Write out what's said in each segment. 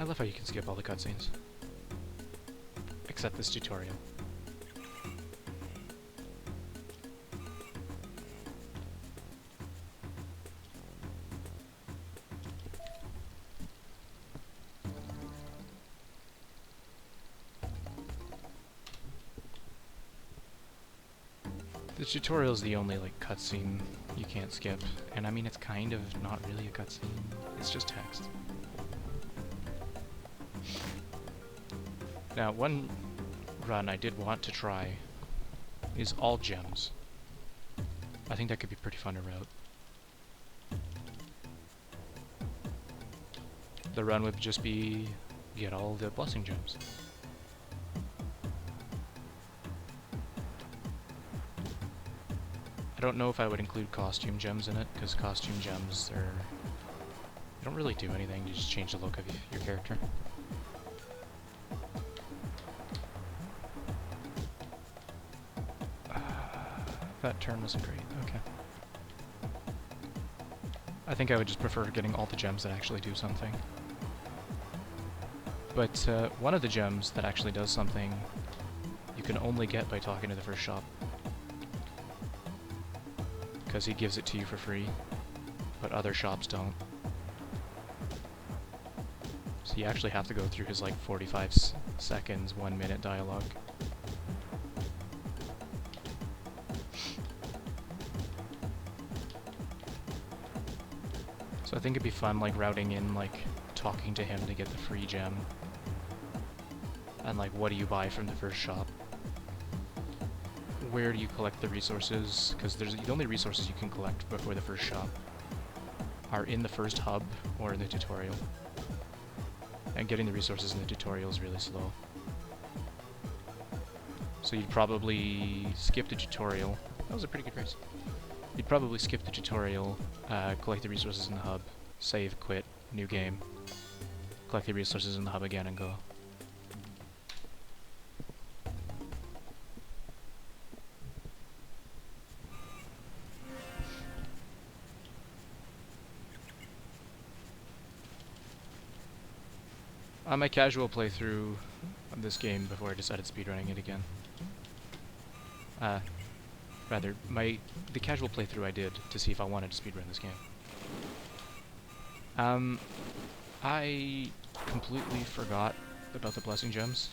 I love how you can skip all the cutscenes. Except this tutorial. The tutorial is the only, like, cutscene you can't skip, and I mean, it's kind of not really a cutscene, it's just text. Now, one run I did want to try is all gems. I think that could be pretty fun to route. The run would just be get all the blessing gems. I don't know if I would include costume gems in it, because costume gems are... they don't really do anything, you just change the look of your character. That turn wasn't great, okay. I think I would just prefer getting all the gems that actually do something. But one of the gems that actually does something you can only get by talking to the first shop. Because he gives it to you for free, but other shops don't. So you actually have to go through his like 45 seconds, 1 minute dialogue. So I think it'd be fun like routing in like talking to him to get the free gem. And like what do you buy from the first shop? Where do you collect the resources? Because the only resources you can collect before the first shop are in the first hub or in the tutorial. And getting the resources in the tutorial is really slow. So you'd probably skip the tutorial. That was a pretty good race. You'd probably skip the tutorial, collect the resources in the hub, save, quit, new game, collect the resources in the hub again and go. On my casual playthrough of this game before I decided speedrunning it again. Rather, the casual playthrough I did to see if I wanted to speedrun this game. I completely forgot about the blessing gems.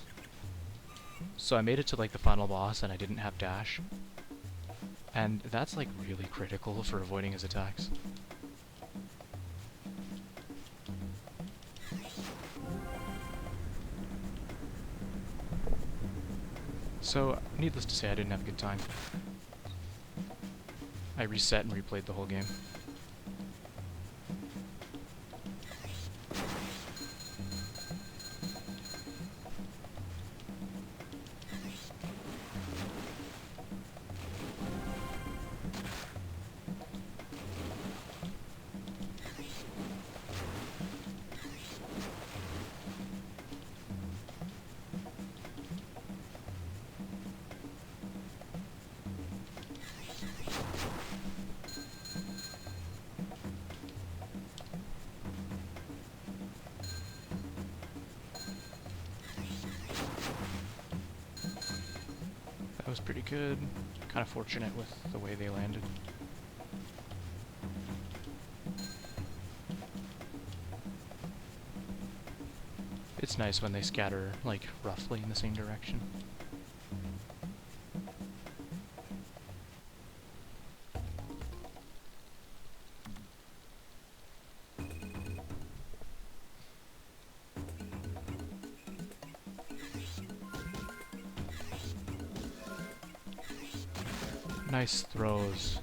So I made it to like the final boss and I didn't have dash. And that's like really critical for avoiding his attacks. So, needless to say, I didn't have a good time. I reset and replayed the whole game. That was pretty good. Kind of fortunate with the way they landed. It's nice when they scatter, like, roughly in the same direction. Nice throws.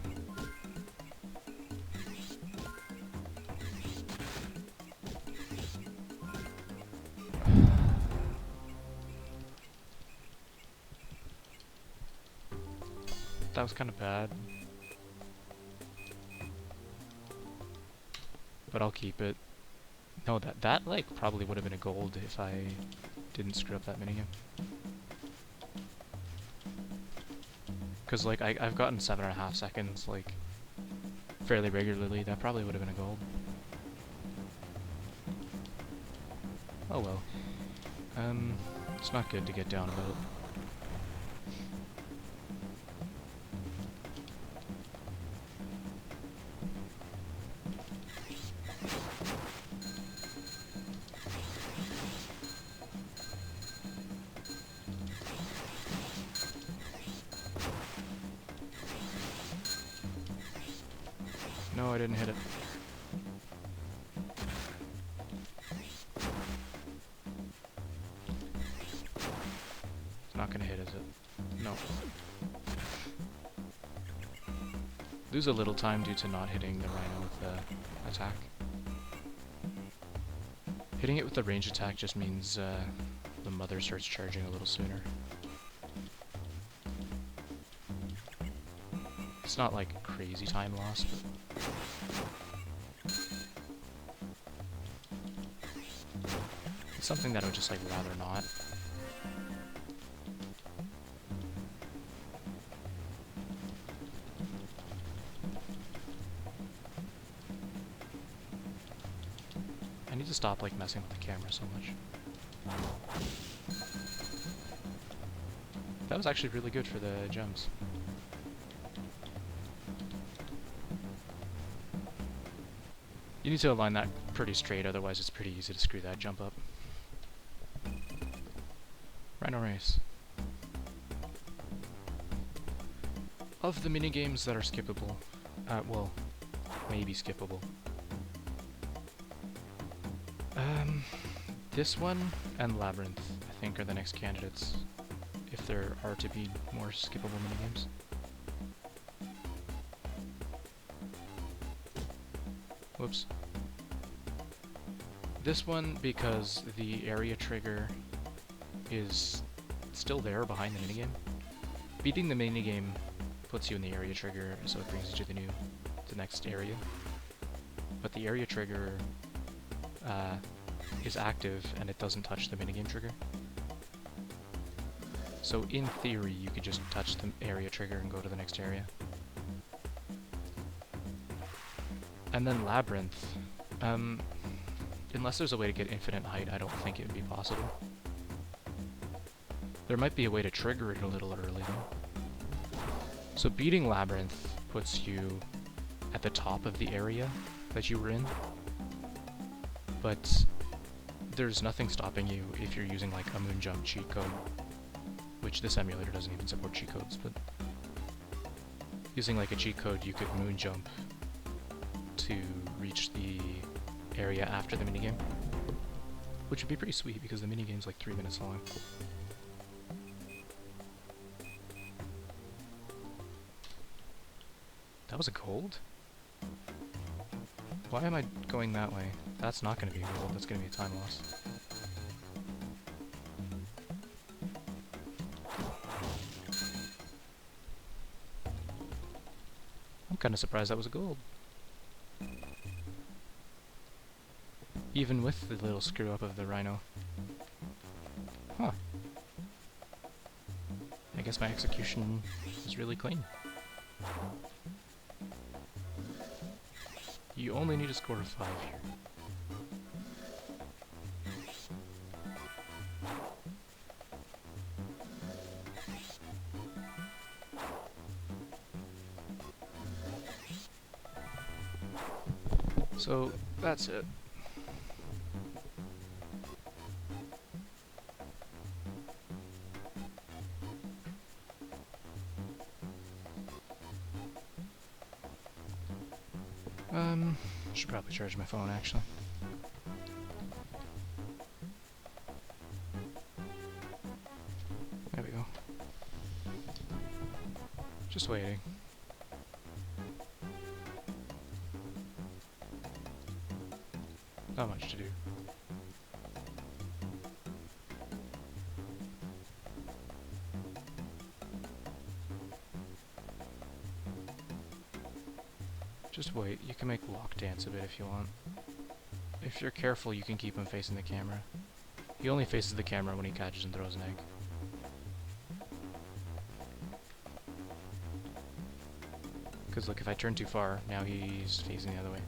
That was kind of bad. But I'll keep it. No, that like probably would have been a gold if I didn't screw up that minigame. Because like I've gotten 7.5 seconds like fairly regularly. That probably would have been a gold. Oh well. It's not good to get down about. No, I didn't hit it. Not gonna hit, is it? No. Lose a little time due to not hitting the rhino with the attack. Hitting it with the range attack just means the mother starts charging a little sooner. It's not like crazy time loss, but it's something that I would just like rather not. I need to stop like messing with the camera so much. That was actually really good for the gems. You need to align that pretty straight, otherwise it's pretty easy to screw that jump up. Rhino race. Of the minigames that are skippable, well, maybe skippable. This one and Labyrinth, I think, are the next candidates, if there are to be more skippable minigames. Whoops. This one, because the area trigger is still there behind the minigame. Beating the minigame puts you in the area trigger, so it brings you to the next area. But the area trigger is active and it doesn't touch the minigame trigger. So in theory, you could just touch the area trigger and go to the next area. And then Labyrinth. Unless there's a way to get infinite height, I don't think it would be possible. There might be a way to trigger it a little early though. So beating Labyrinth puts you at the top of the area that you were in. But there's nothing stopping you if you're using like a moon jump cheat code, which this emulator doesn't even support cheat codes, but using like a cheat code you could moon jump to reach the area after the minigame, which would be pretty sweet because the minigame's like 3 minutes long. That was a gold? Why am I going that way? That's not going to be a gold, that's going to be a time loss. I'm kind of surprised that was a gold. Even with the little screw up of the rhino. Huh. I guess my execution is really clean. You only need a score of 5 here. So, that's it. Should probably charge my phone actually. There we go. Just waiting. Not much to do. Just wait, you can make Lock dance a bit if you want. If you're careful, you can keep him facing the camera. He only faces the camera when he catches and throws an egg. Because look, if I turn too far, now he's facing the other way.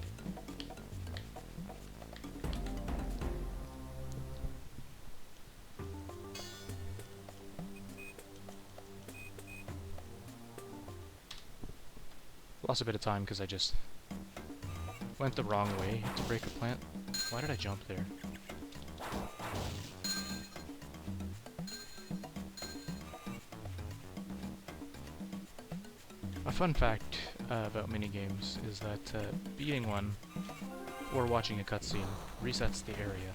Lost a bit of time because I just went the wrong way to break a plant. Why did I jump there? A fun fact about minigames is that beating one or watching a cutscene resets the area.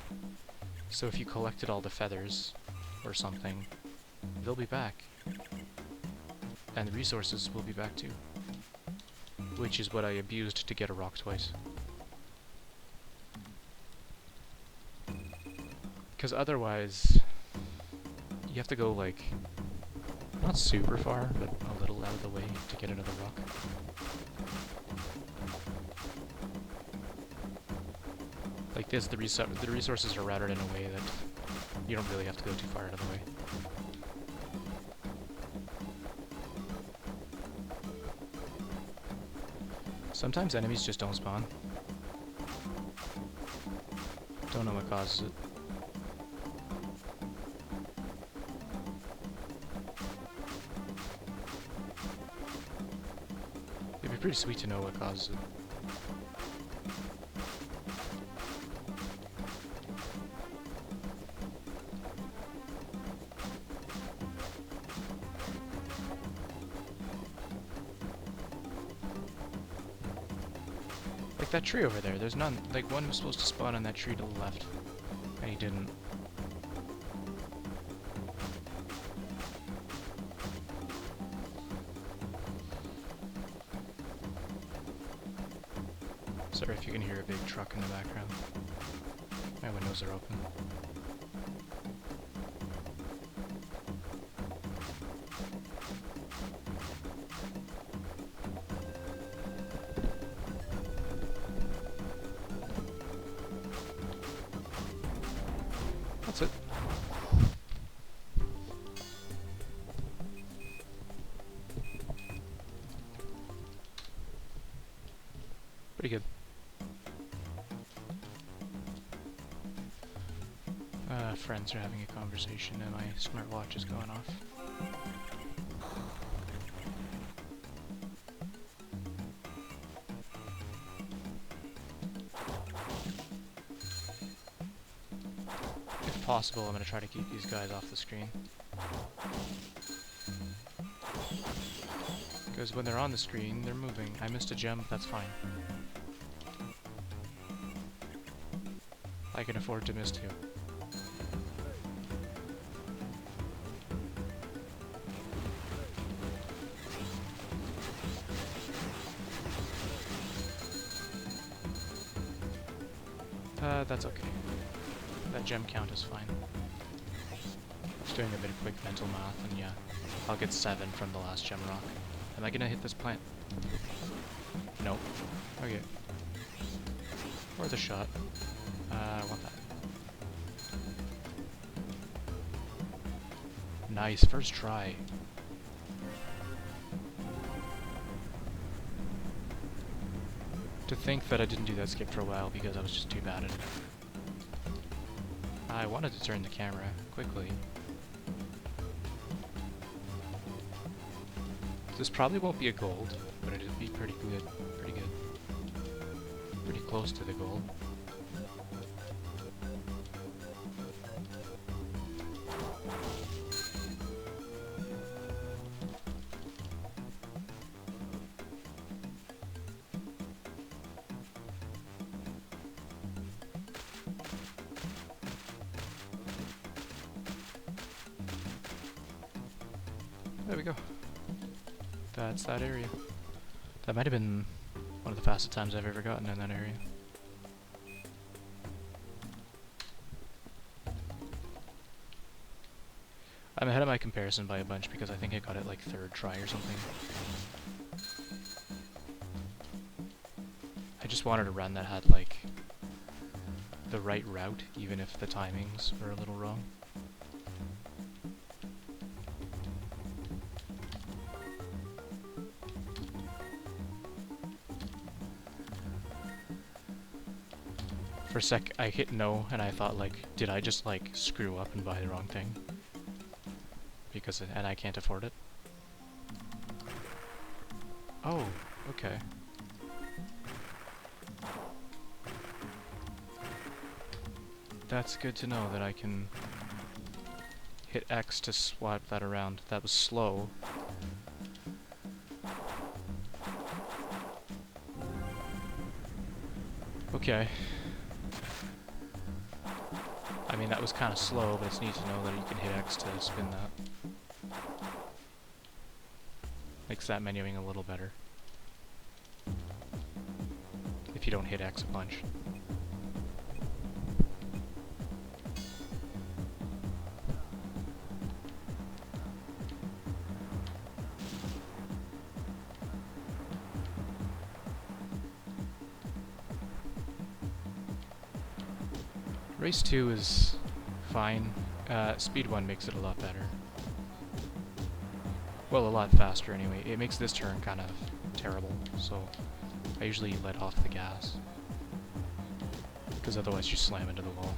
So if you collected all the feathers or something, they'll be back. And the resources will be back too. Which is what I abused to get a rock twice. Because otherwise, you have to go like, not super far, but a little out of the way to get another rock. Like this, the resources are routed in a way that you don't really have to go too far out of the way. Sometimes enemies just don't spawn. Don't know what causes it. It'd be pretty sweet to know what causes it. Like that tree over there, there's none. Like one was supposed to spawn on that tree to the left, and he didn't. Sorry if you can hear a big truck in the background. My windows are open. That's it. Pretty good. Friends are having a conversation and my smartwatch is going off. If possible, I'm going to try to keep these guys off the screen. Because when they're on the screen, they're moving. I missed a gem, that's fine. I can afford to miss two. That's okay. That gem count is fine. Just doing a bit of quick mental math, and yeah, I'll get 7 from the last gem rock. Am I gonna hit this plant? Nope. Okay. Worth a shot. I want that. Nice, first try. To think that I didn't do that skip for a while because I was just too bad at it. I wanted to turn the camera quickly. This probably won't be a gold, but it'll be pretty good. Pretty good. Pretty close to the gold. There we go. That's that area. That might have been one of the fastest times I've ever gotten in that area. I'm ahead of my comparison by a bunch because I think I got it like 3rd try or something. I just wanted a run that had like the right route, even if the timings were a little wrong. For a sec, I hit no, and I thought, like, did I just, like, screw up and buy the wrong thing? And I can't afford it. Oh, Okay. That's good to know that I can hit X to swap that around. That was slow. Okay. I mean, that was kind of slow, but it's neat to know that you can hit X to spin that. Makes that menuing a little better. If you don't hit X a bunch. Race 2 is fine. Speedrun makes it a lot better. Well, a lot faster anyway. It makes this turn kind of terrible, so I usually let off the gas. Because otherwise you slam into the wall.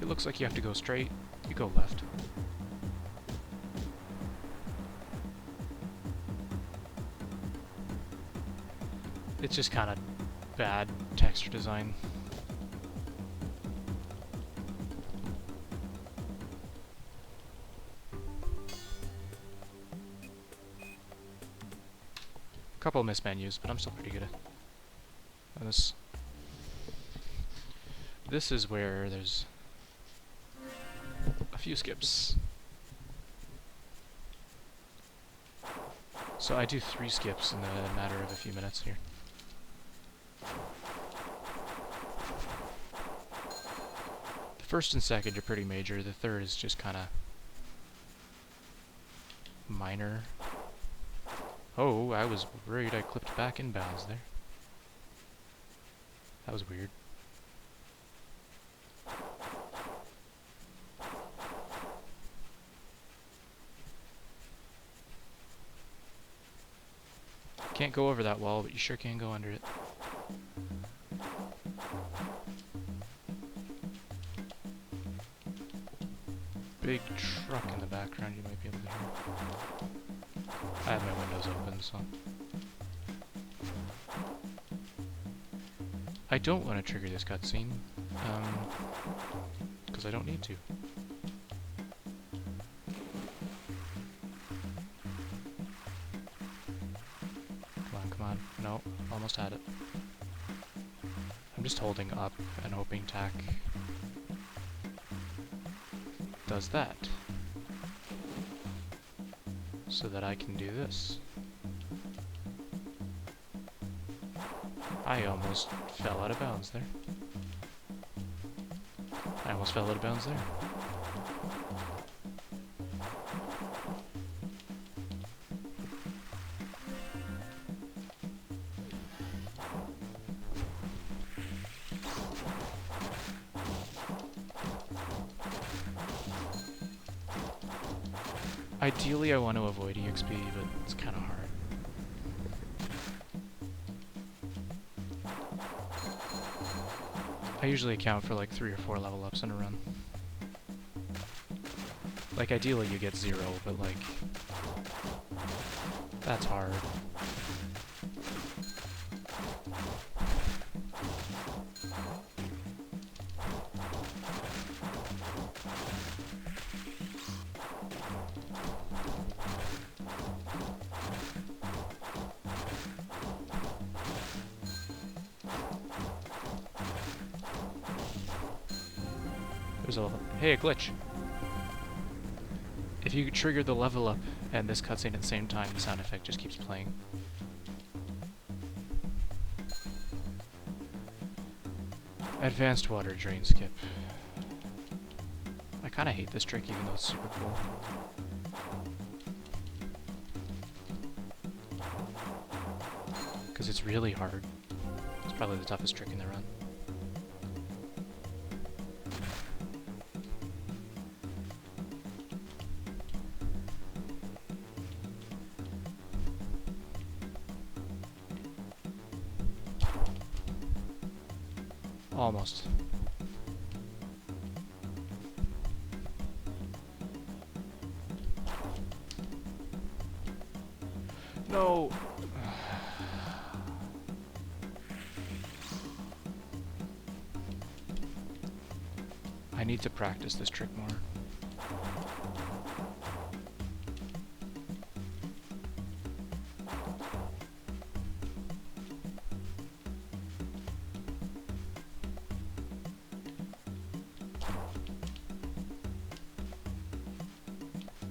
It looks like you have to go straight, you go left. It's just kind of bad texture design. Couple missed menus, but I'm still pretty good at this. This is where there's a few skips. So I do 3 skips in a matter of a few minutes here. The first and second are pretty major, the third is just kind of minor. Oh, I was worried I clipped back inbounds there. That was weird. Can't go over that wall, but you sure can go under it. Big truck in the background you might be able to hear. I have my windows open, so... I don't want to trigger this cutscene, because I don't need to. Come on. No, almost had it. I'm just holding up and hoping TAC does that. So that I can do this. I almost fell out of bounds there. I almost fell out of bounds there. Ideally I want to avoid EXP, but it's kind of hard. I usually account for like 3 or 4 level ups in a run. Like ideally you get 0, but like... that's hard. Hey, a glitch. If you trigger the level up and this cutscene at the same time, the sound effect just keeps playing. Advanced water drain skip. I kinda hate this trick even though it's super cool. because it's really hard. It's probably the toughest trick in the run. Almost. No! I need to practice this trick more.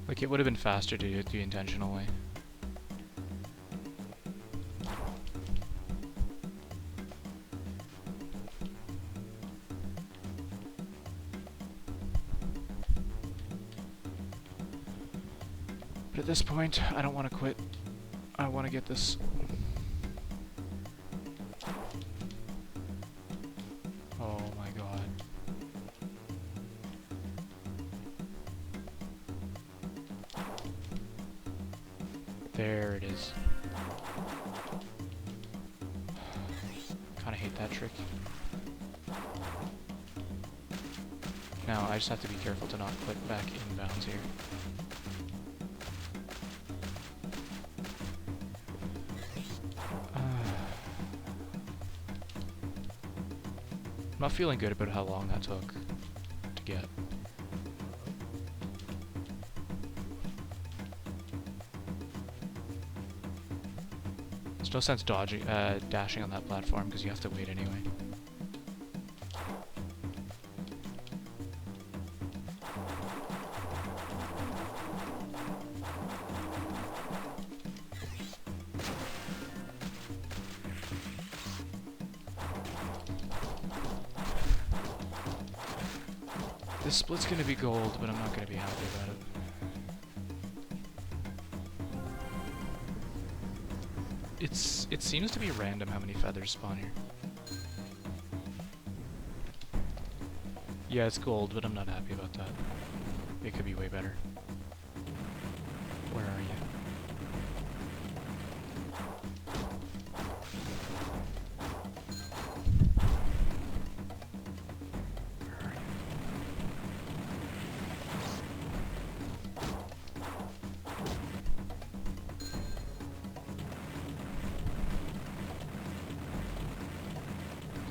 Like, it would have been faster to do it the intentional way. But at this point, I don't want to quit. I want to get this. Oh my god. There it is. Kinda hate that trick. Now, I just have to be careful to not click back inbounds here. I'm not feeling good about how long that took to get. There's no sense dodging, dashing on that platform because you have to wait anyway. This split's gonna be gold, but I'm not gonna be happy about it. It seems to be random how many feathers spawn here. Yeah, it's gold, but I'm not happy about that. It could be way better. Where are you?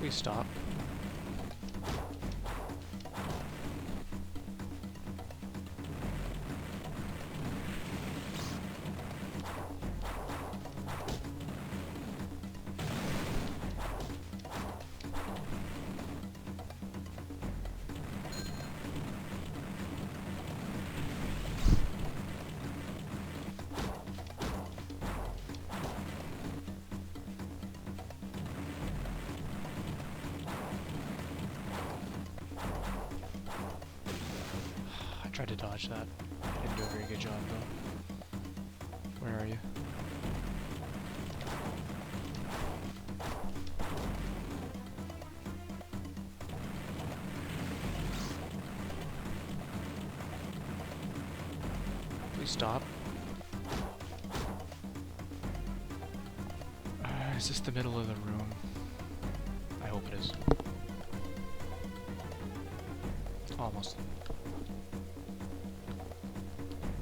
Please stop. Tried to dodge that. Didn't do a very good job though. Where are you? Please stop. Is this the middle of the room? I hope it is. Almost.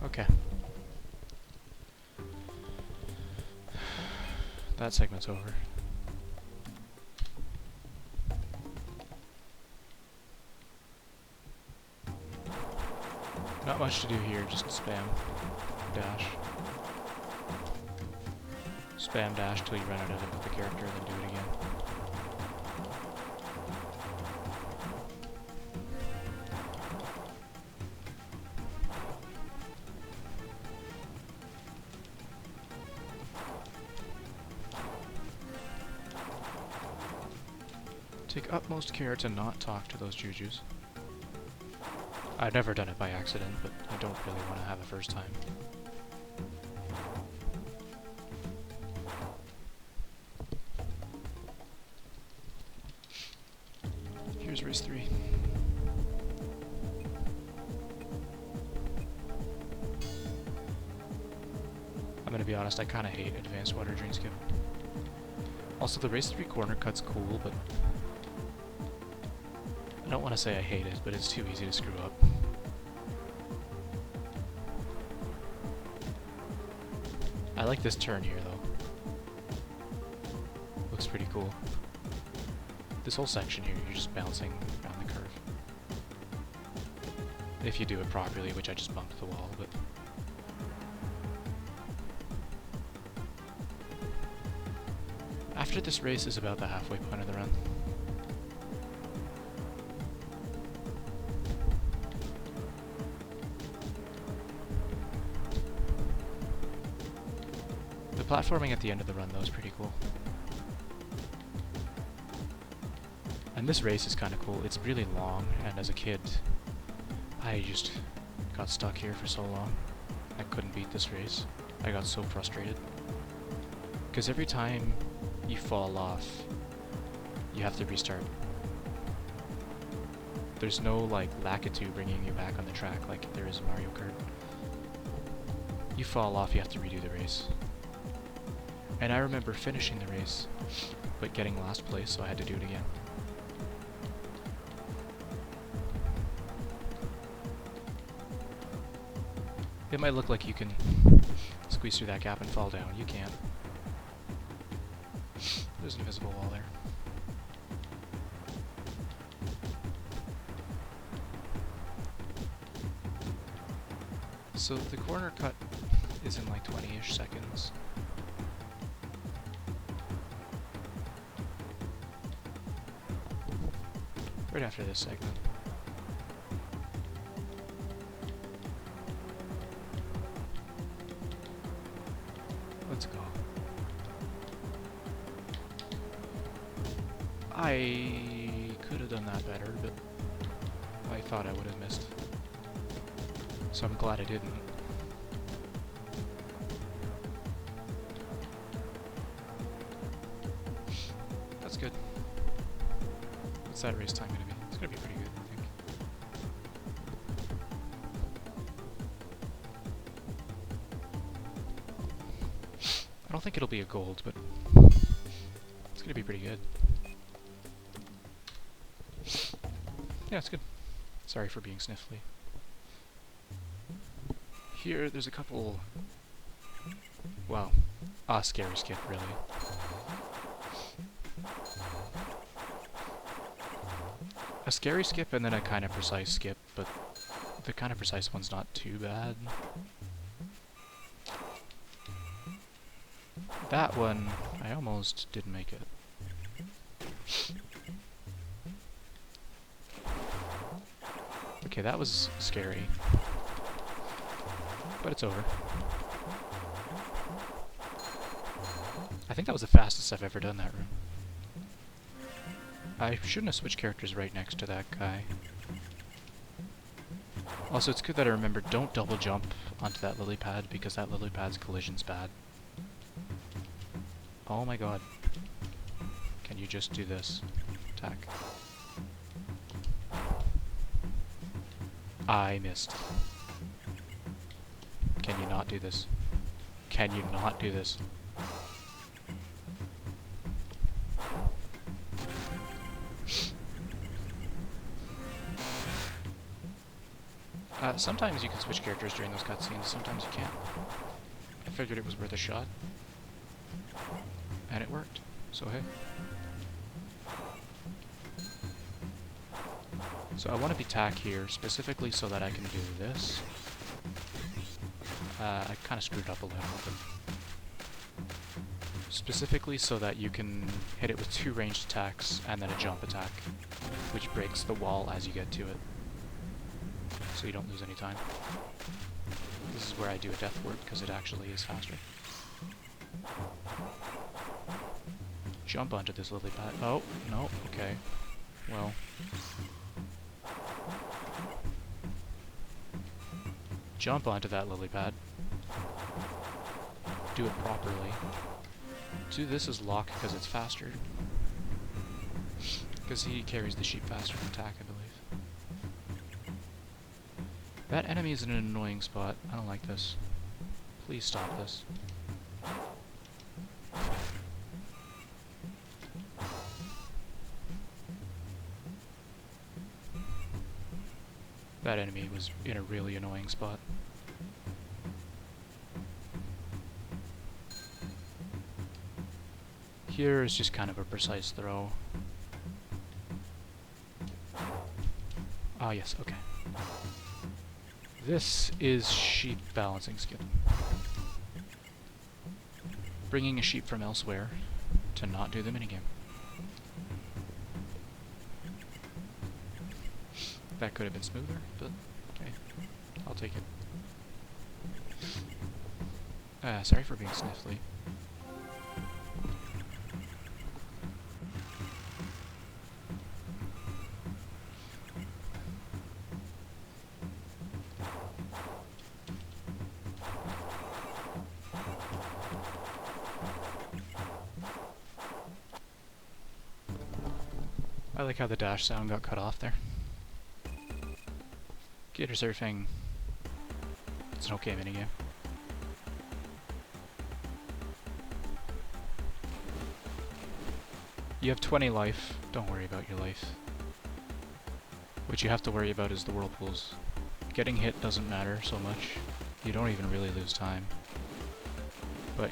Okay. That segment's over. Not much to do here, just spam dash. Spam dash till you run out of it with the character, then do it again. Take utmost care to not talk to those jujus. I've never done it by accident, but I don't really want to have a first time. there's race 3. I'm gonna be honest, I kinda hate advanced water drain skip. Also, the race 3 corner cut's cool, but I don't want to say I hate it, but it's too easy to screw up. I like this turn here, though. Looks pretty cool. This whole section here, you're just bouncing around the curve. If you do it properly, which I just bumped the wall, but... After this race is about the halfway point of the run. The platforming at the end of the run, though, is pretty cool. And this race is kind of cool. It's really long, and as a kid, I just got stuck here for so long. I couldn't beat this race. I got so frustrated. Because every time you fall off, you have to restart. There's no, like, Lakitu bringing you back on the track like there is in Mario Kart. You fall off, you have to redo the race. And I remember finishing the race, but getting last place, so I had to do it again. It might look like you can squeeze through that gap and fall down. You can't. There's an invisible wall there. So the corner cut is in like 20-ish seconds. Right after this segment. Let's go. I could have done that better, but I thought I would have missed. So I'm glad I didn't. That's good. What's that race time gonna be? It's gonna be pretty good, I think. I don't think it'll be a gold, but it's gonna be pretty good. Yeah, it's good. Sorry for being sniffly. Here, there's a couple... Wow. Scary skip, really. A scary skip and then a kind of precise skip, but the kind of precise one's not too bad. That one, I almost didn't make it. Okay, that was scary. But it's over. I think that was the fastest I've ever done that room. I shouldn't have switched characters right next to that guy. Also, it's good that I remembered, don't double jump onto that lily pad, because that lily pad's collision's bad. Oh my god. Can you just do this? Attack. I missed. Can you not do this? Can you not do this? Sometimes you can switch characters during those cutscenes, sometimes you can't. I figured it was worth a shot. And it worked, so hey. So I want to be tack here, specifically so that I can do this. I kind of screwed up a little, but... Specifically so that you can hit it with 2 ranged attacks and then a jump attack, which breaks the wall as you get to it. So you don't lose any time. This is where I do a death ward, because it actually is faster. Jump onto this lily pad. Oh, no, okay. Well. Jump onto that lily pad. Do it properly. Do this as lock because it's faster. Because he carries the sheep faster than attack, I believe. That enemy is in an annoying spot. I don't like this. Please stop this. That enemy was in a really annoying spot. Here is just kind of a precise throw. Ah, yes, okay. This is sheep balancing skill. Bringing a sheep from elsewhere to not do the minigame. That could have been smoother, but hey, I'll take it. Sorry for being sniffly. I like how the dash sound got cut off there. Gator surfing. It's an okay minigame. You have 20 life. Don't worry about your life. What you have to worry about is the whirlpools. Getting hit doesn't matter so much. You don't even really lose time. But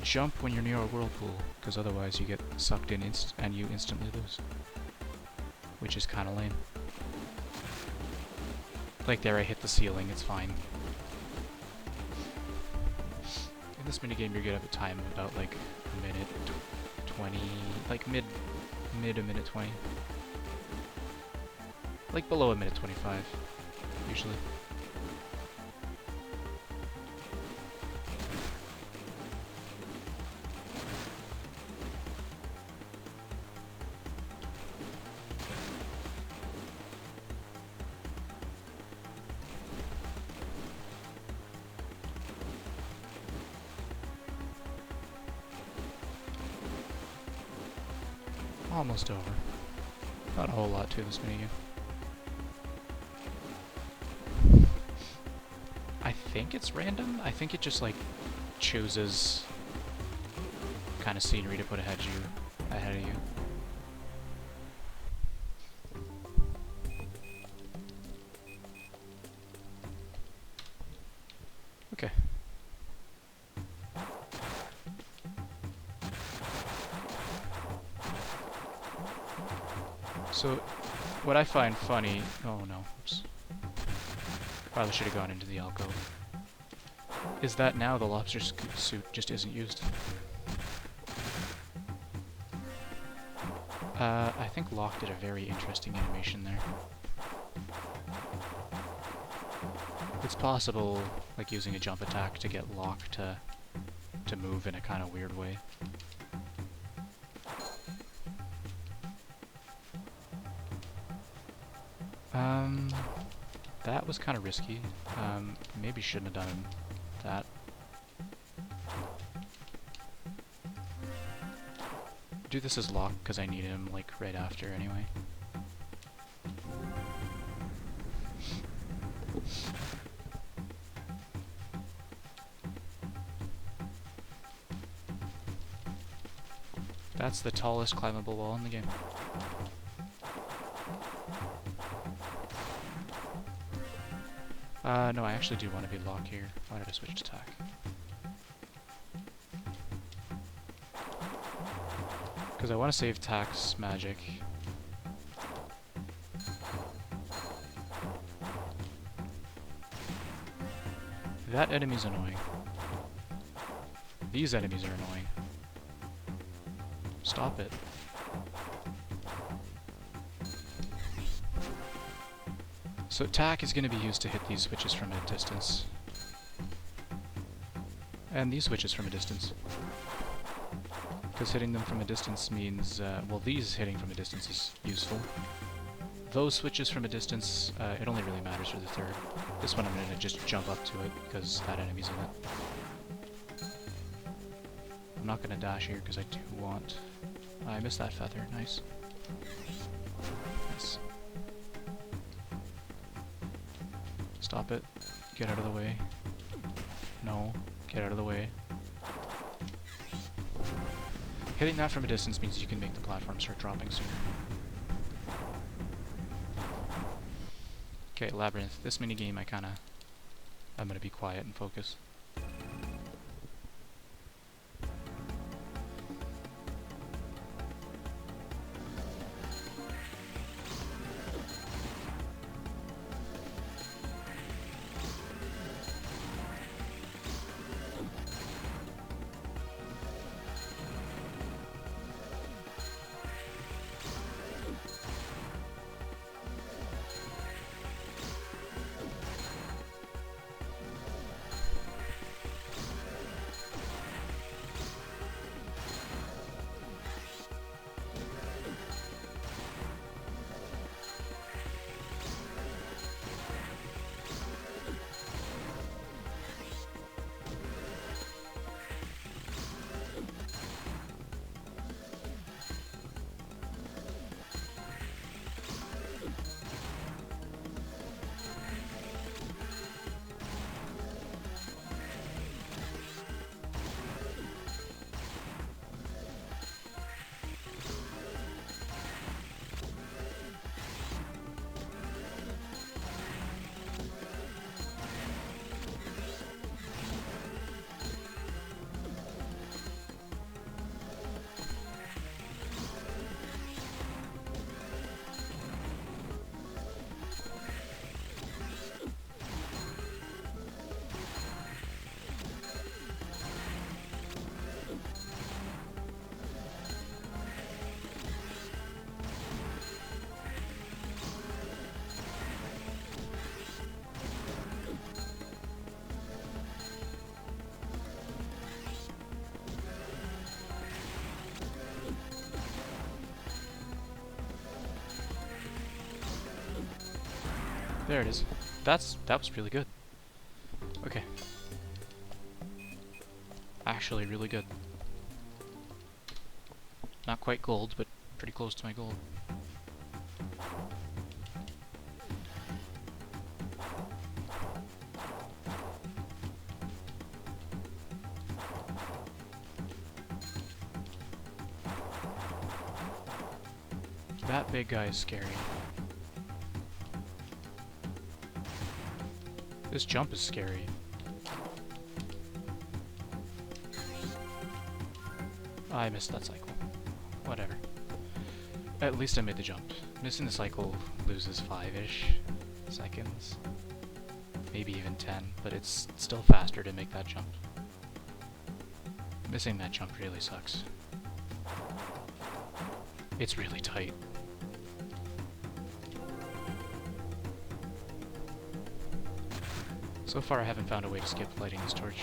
jump when you're near a whirlpool, because otherwise you get sucked in and you instantly lose. Which is kinda lame. Like there, I hit the ceiling, it's fine. In this minigame you're gonna have a time of about like a minute 20, like mid a minute 20. Like below a minute 25, usually. Almost over. Not a whole lot to this minigame. I think it's random. I think it just like chooses kind of scenery to put ahead of you. Okay. So, what I find funny... Oh no, oops. Probably should have gone into the alcove. Is that now the lobster suit just isn't used. I think Locke did a very interesting animation there. It's possible, like using a jump attack to get Locke to move in a kind of weird way. That was kind of risky. Maybe shouldn't have done that. Do this as Locke because I need him like right after anyway. That's the tallest climbable wall in the game. No, I actually do want to be Locke here. Why did I switch to attack? Because I want to save Tack's magic. That enemy's annoying. These enemies are annoying. Stop it. So attack is going to be used to hit these switches from a distance. And these switches from a distance. Because hitting them from a distance means, well, these hitting from a distance is useful. Those switches from a distance, it only really matters for the third. This one I'm going to just jump up to it, because that enemy's in it. I'm not going to dash here, because I do want... I missed that feather, nice. Nice. Stop it. Get out of the way. No. Get out of the way. Hitting that from a distance means you can make the platform start dropping sooner. Okay, Labyrinth. This minigame I'm gonna be quiet and focus. There it is. That was really good. Okay. Actually really good. Not quite gold, but pretty close to my gold. That big guy is scary. This jump is scary. I missed that cycle. Whatever. At least I made the jump. Missing the cycle loses 5-ish seconds. Maybe even 10, but it's still faster to make that jump. Missing that jump really sucks. It's really tight. So far I haven't found a way to skip lighting this torch.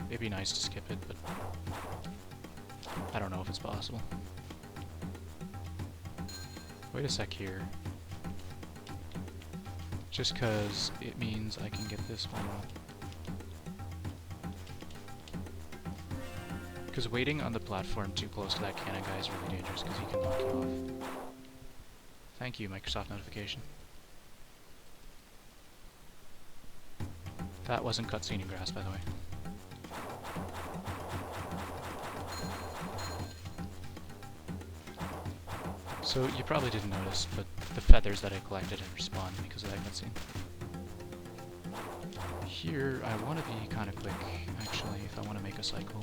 It'd be nice to skip it, but I don't know if it's possible. Wait a sec here. Just cause it means I can get this one. Because waiting on the platform too close to that cannon guy is really dangerous because he can knock you off. Thank you, Microsoft notification. That wasn't cutscene in grass, by the way. So you probably didn't notice, but the feathers that I collected have respawned because of that cutscene. Here, I want to be kind of quick, actually, if I want to make a cycle.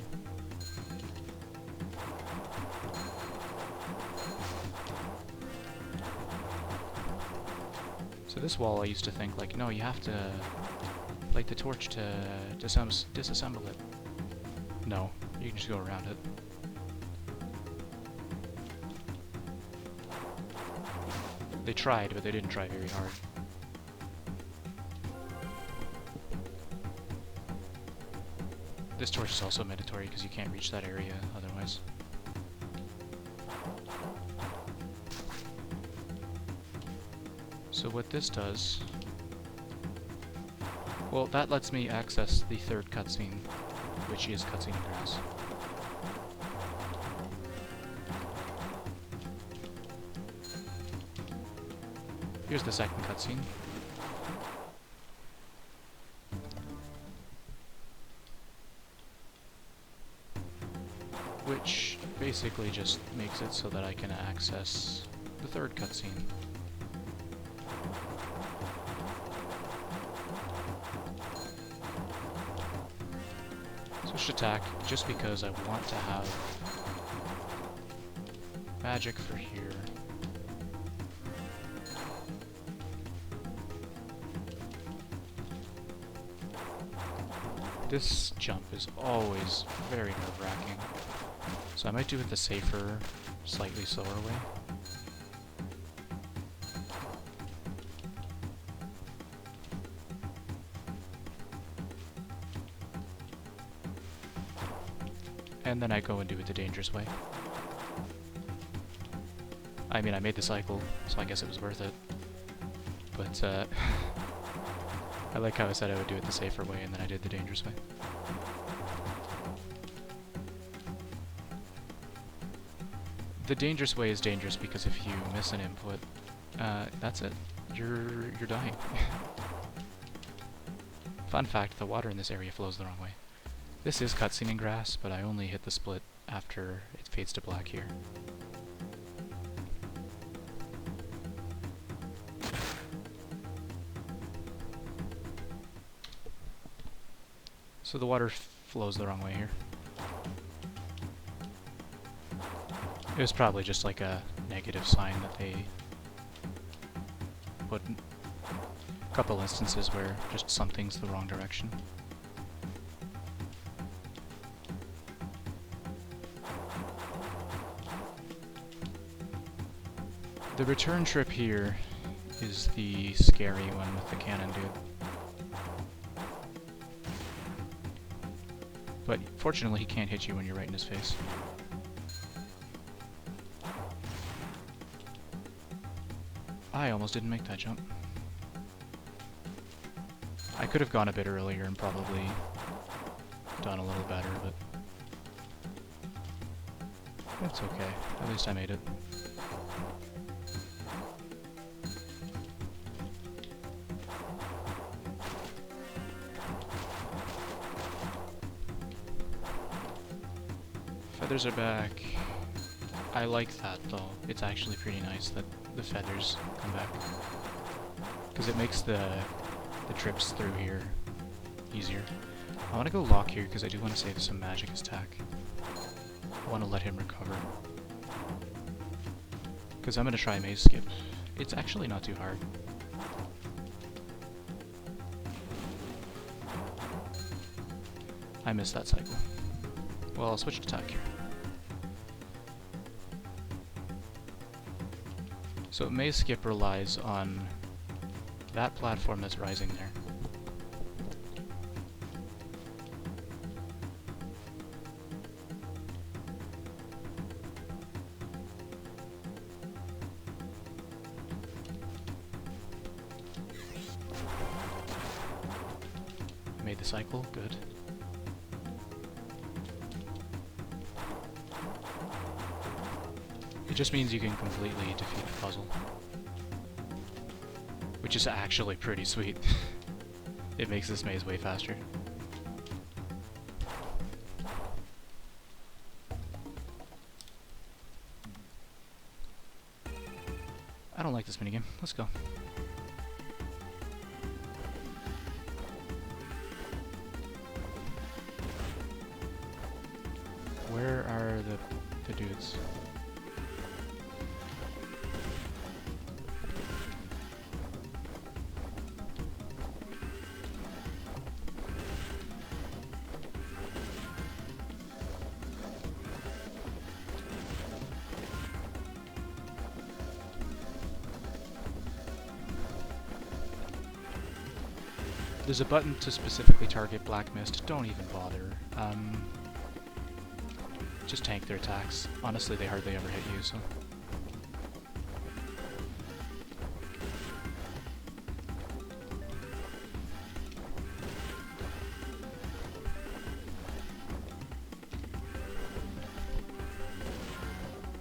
So this wall, I used to think, like, no, you have to light the torch to disassemble it. No, you can just go around it. They tried, but they didn't try very hard. This torch is also mandatory because you can't reach that area otherwise. So what this does... Well, that lets me access the third cutscene, which is cutscene in grass. Here's the second cutscene. Which basically just makes it so that I can access the third cutscene. Switched attack just because I want to have magic for here. This jump is always very nerve-wracking, so I might do it the safer, slightly slower way. And then I go and do it the dangerous way. I mean, I made the cycle, so I guess it was worth it. But, I like how I said I would do it the safer way, and then I did the dangerous way. The dangerous way is dangerous because if you miss an input, that's it. You're dying. Fun fact, the water in this area flows the wrong way. This is cutscene in grass, but I only hit the split after it fades to black here. So the water flows the wrong way here. It was probably just like a negative sign that they put in a couple instances where just something's the wrong direction. The return trip here is the scary one with the cannon dude. But fortunately he can't hit you when you're right in his face. I almost didn't make that jump. I could have gone a bit earlier and probably done a little better, but it's okay. At least I made it. Feathers are back. I like that though. It's actually pretty nice that the feathers come back, because it makes the trips through here easier. I want to go lock here because I do want to save some magic as tack. I want to let him recover, because I'm going to try maze skip. It's actually not too hard. I missed that cycle. Well, I'll switch to tack here. So maze skip relies on that platform that's rising there. Made the cycle, good. It just means you can completely defeat the puzzle, which is actually pretty sweet. It makes this maze way faster. I don't like this minigame. Let's go. Where are the dudes? There's a button to specifically target Black Mist. Don't even bother. Just tank their attacks. Honestly, they hardly ever hit you, so...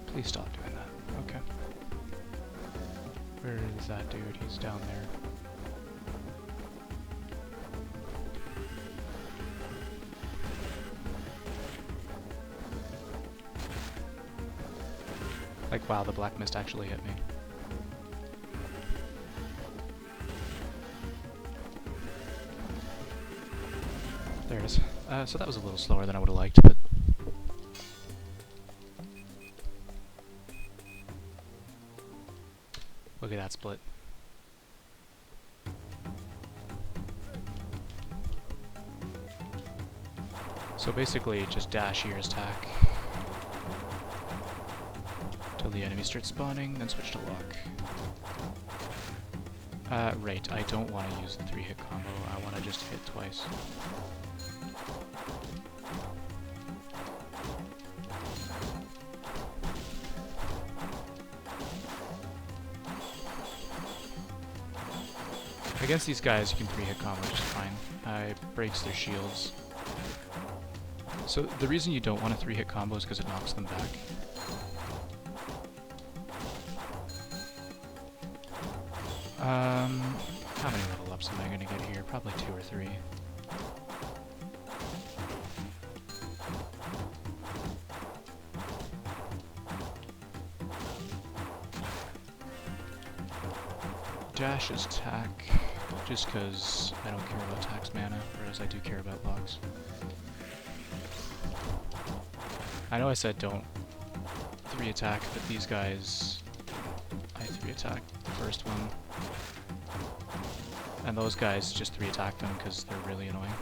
Please stop doing that. Okay. Where is that dude? He's down there. Like, wow, the black mist actually hit me. There it is. So that was a little slower than I would have liked, but... Look at that split. So basically, just dash here is tack. Till the enemy starts spawning, then switch to lock. Right, I don't want to use the 3-hit combo, I want to just hit twice. Against these guys, you can 3-hit combo just fine. It breaks their shields. So the reason you don't want a 3-hit combo is because it knocks them back. How many level ups am I gonna get here? Probably 2 or 3. Dash is tack, just because I don't care about tax mana, whereas I do care about locks. I know I said don't 3-attack, but these guys, I 3-attack the first one. And those guys just 3-attack them because they're really annoying.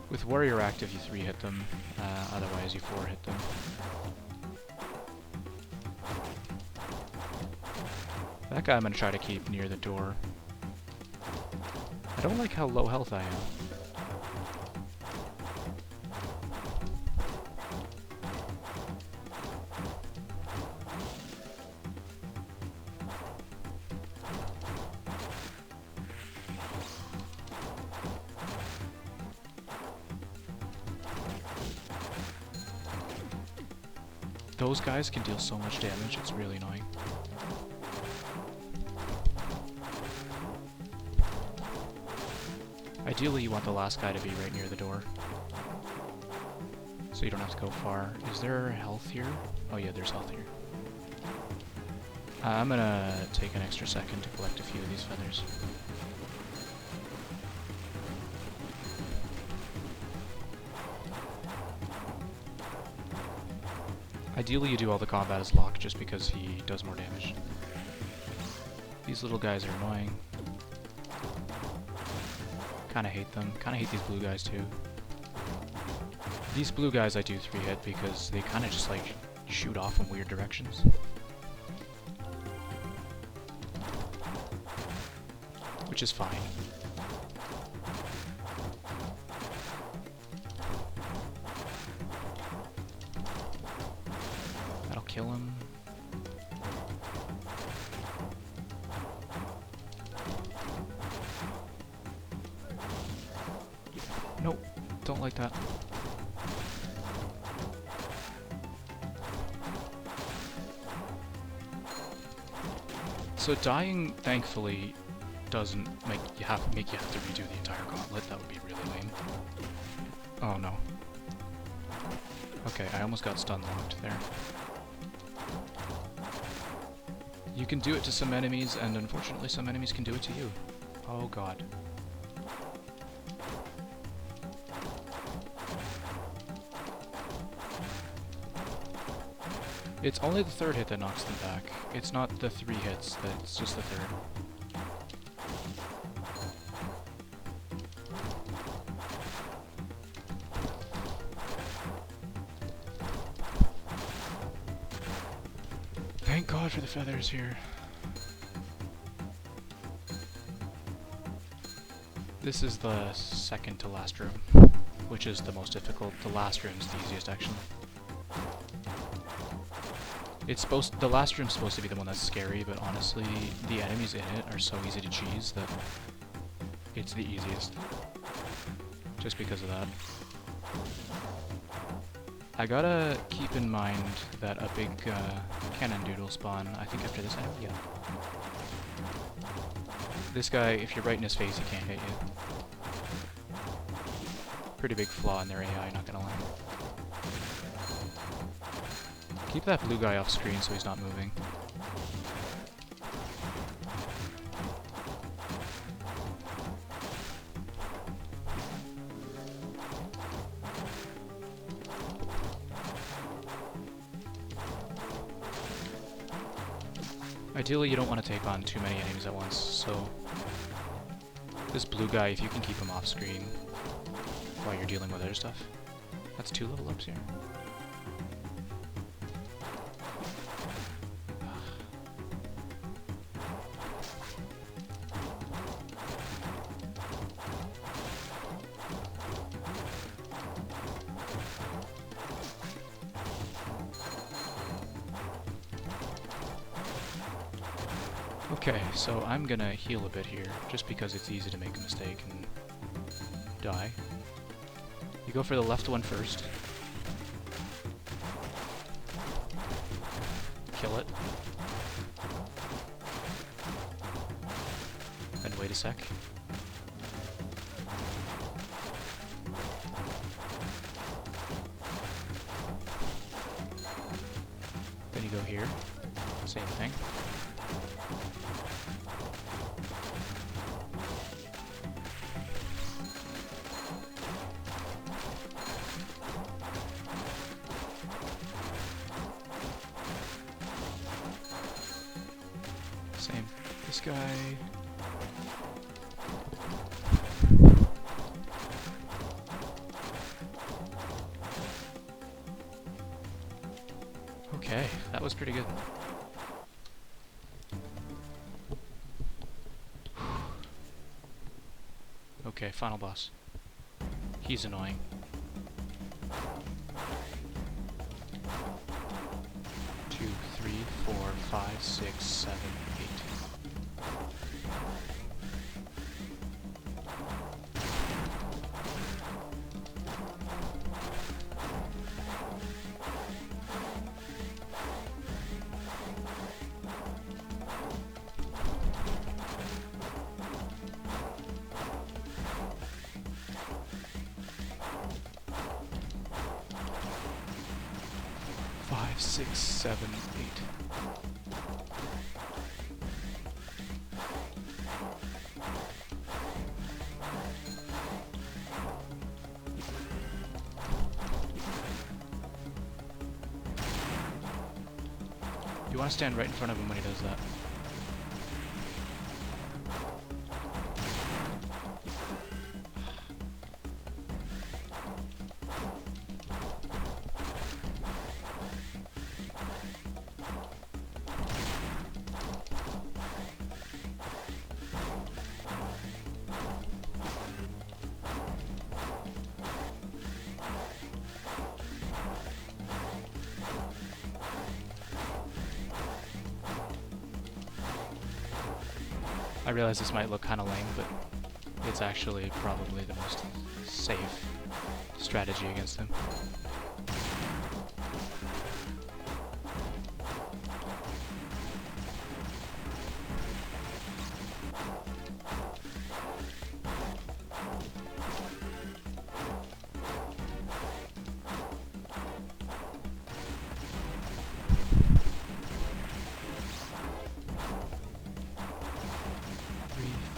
With Warrior active you 3-hit them, otherwise you 4-hit them. That guy I'm gonna try to keep near the door. I don't like how low health I am. Those guys can deal so much damage, it's really annoying. Ideally, you want the last guy to be right near the door, so you don't have to go far. Is there health here? Oh yeah, there's health here. I'm gonna take an extra second to collect a few of these feathers. Ideally, you do all the combat as Locke, just because he does more damage. These little guys are annoying. Kinda hate them. Kinda hate these blue guys too. These blue guys I do 3-hit because they kinda just like shoot off in weird directions. Which is fine. That'll kill him. Nope, don't like that. So dying, thankfully, doesn't make you have to redo the entire gauntlet. That would be really lame. Oh no. Okay, I almost got stun locked there. You can do it to some enemies, and unfortunately some enemies can do it to you. Oh god. It's only the 3rd hit that knocks them back. It's not the 3 hits, it's just the 3rd. Thank God for the feathers here. This is the 2nd to last room, which is the most difficult. The last room's the easiest, actually. The last room's supposed to be the one that's scary, but honestly, the enemies in it are so easy to cheese that it's the easiest. Just because of that. I gotta keep in mind that a big cannon dude will spawn, I think after this end, yeah. This guy, if you're right in his face, he can't hit you. Pretty big flaw in their AI, not gonna lie. Keep that blue guy off screen so he's not moving. Ideally, you don't want to take on too many enemies at once, so this blue guy, if you can keep him off screen while you're dealing with other stuff. That's 2 level ups here. Okay, so I'm gonna heal a bit here, just because it's easy to make a mistake and die. You go for the left one first. Kill it. Then wait a sec. Then you go here. Same thing. Same. This guy. Okay, that was pretty good. Okay, final boss. He's annoying. Two, 3, 4, 5, 6, 7, 8. Five, 6, 7, 8. You want to stand right in front of him when he does that. I realize this might look kind of lame, but it's actually probably the most safe strategy against him.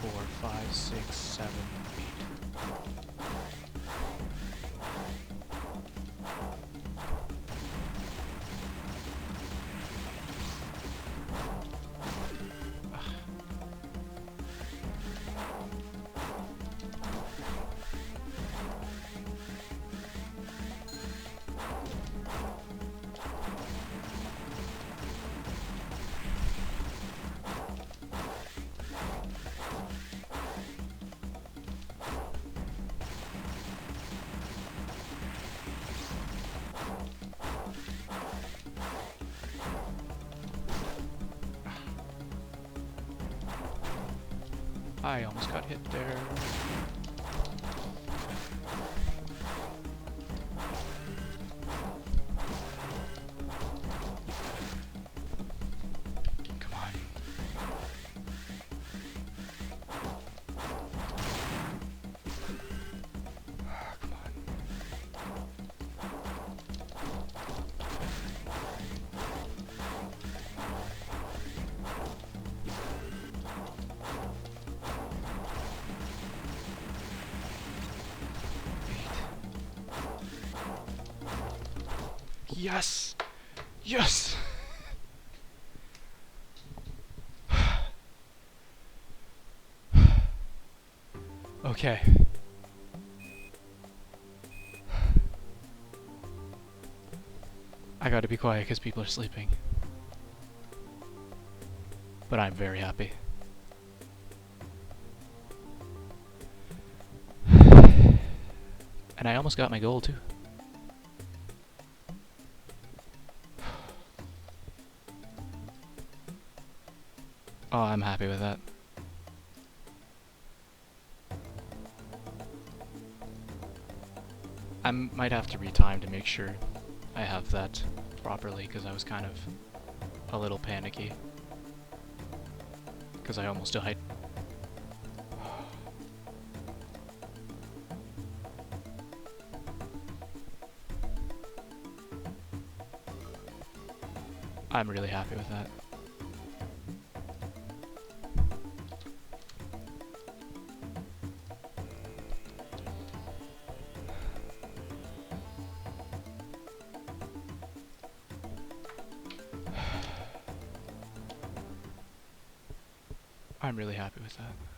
Four, 5, 6, 7, 8. I almost got hit there. Yes! Yes! Okay. I gotta be quiet because people are sleeping. But I'm very happy. And I almost got my goal too. Oh, I'm happy with that. I might have to retime to make sure I have that properly, because I was kind of a little panicky. Because I almost died. I'm really happy with that. I'm really happy with that.